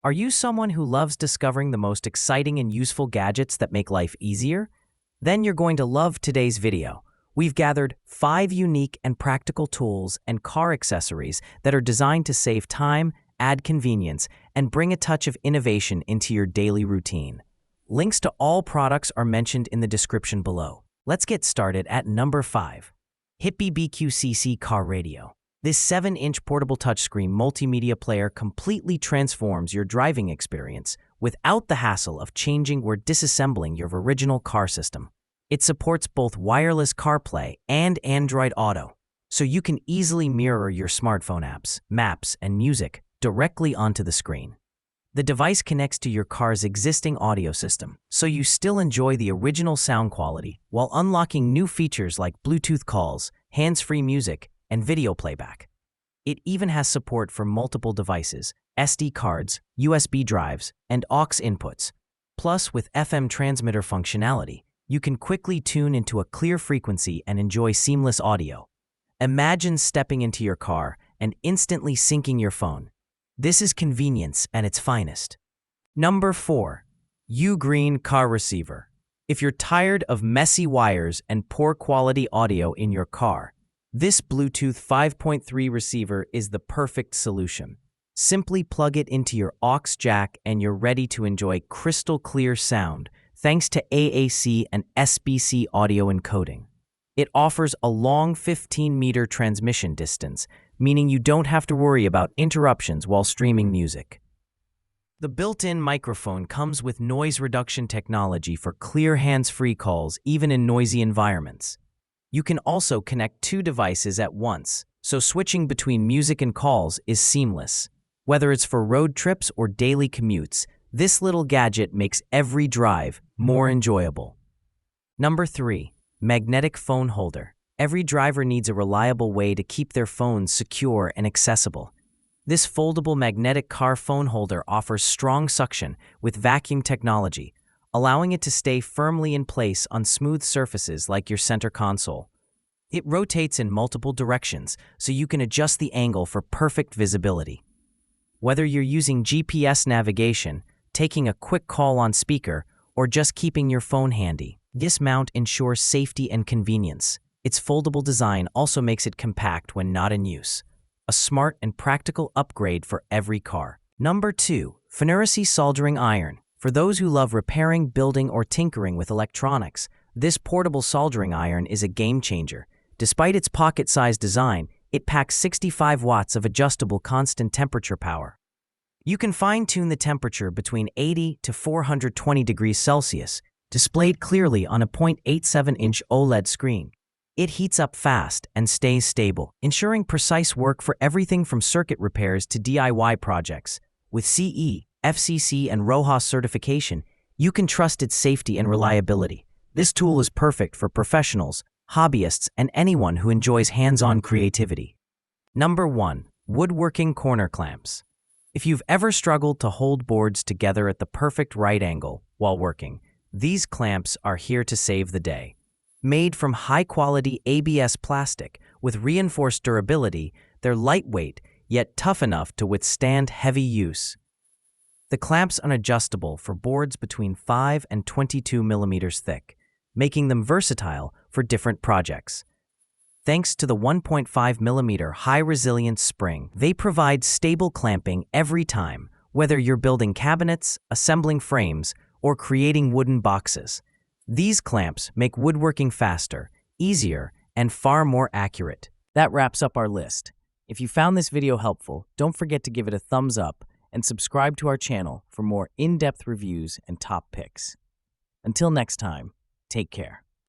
Are you someone who loves discovering the most exciting and useful gadgets that make life easier? Then you're going to love today's video. We've gathered 5 unique and practical tools and car accessories that are designed to save time, add convenience, and bring a touch of innovation into your daily routine. Links to all products are mentioned in the description below. Let's get started at number 5. HIPPBQCC Car Radio. This 7-inch portable touchscreen multimedia player completely transforms your driving experience without the hassle of changing or disassembling your original car system. It supports both wireless CarPlay and Android Auto, so you can easily mirror your smartphone apps, maps, and music directly onto the screen. The device connects to your car's existing audio system, so you still enjoy the original sound quality while unlocking new features like Bluetooth calls, hands-free music, and video playback. It even has support for multiple devices, SD cards, USB drives, and aux inputs. Plus, with FM transmitter functionality, you can quickly tune into a clear frequency and enjoy seamless audio. Imagine stepping into your car and instantly syncing your phone. This is convenience at its finest. Number 4. UGREEN Car Receiver. If you're tired of messy wires and poor quality audio in your car, this Bluetooth 5.3 receiver is the perfect solution. Simply plug it into your aux jack and you're ready to enjoy crystal clear sound thanks to AAC and SBC audio encoding. It offers a long 15-meter transmission distance, meaning you don't have to worry about interruptions while streaming music. The built-in microphone comes with noise reduction technology for clear hands-free calls even in noisy environments. You can also connect 2 devices at once, so switching between music and calls is seamless. Whether it's for road trips or daily commutes, this little gadget makes every drive more enjoyable. Number 3. Magnetic Phone Holder. Every driver needs a reliable way to keep their phones secure and accessible. This foldable magnetic car phone holder offers strong suction with vacuum technology, allowing it to stay firmly in place on smooth surfaces like your center console. It rotates in multiple directions, so you can adjust the angle for perfect visibility. Whether you're using GPS navigation, taking a quick call on speaker, or just keeping your phone handy, this mount ensures safety and convenience. Its foldable design also makes it compact when not in use. A smart and practical upgrade for every car. Number 2. FNIRSI Soldering Iron. For those who love repairing, building, or tinkering with electronics, this portable soldering iron is a game changer. Despite its pocket-sized design, it packs 65 watts of adjustable constant temperature power. You can fine-tune the temperature between 80 to 420 degrees Celsius, displayed clearly on a 0.87-inch OLED screen. It heats up fast and stays stable, ensuring precise work for everything from circuit repairs to DIY projects. With CE, FCC, and RoHS certification, you can trust its safety and reliability. This tool is perfect for professionals, hobbyists, and anyone who enjoys hands-on creativity. Number 1. Woodworking Corner Clamps. If you've ever struggled to hold boards together at the perfect right angle while working, these clamps are here to save the day. Made from high-quality ABS plastic with reinforced durability, they're lightweight yet tough enough to withstand heavy use. The clamps are adjustable for boards between 5 and 22 millimeters thick, making them versatile for different projects. Thanks to the 1.5 millimeter high-resilience spring, they provide stable clamping every time, whether you're building cabinets, assembling frames, or creating wooden boxes. These clamps make woodworking faster, easier, and far more accurate. That wraps up our list. If you found this video helpful, don't forget to give it a thumbs up and subscribe to our channel for more in-depth reviews and top picks. Until next time, take care.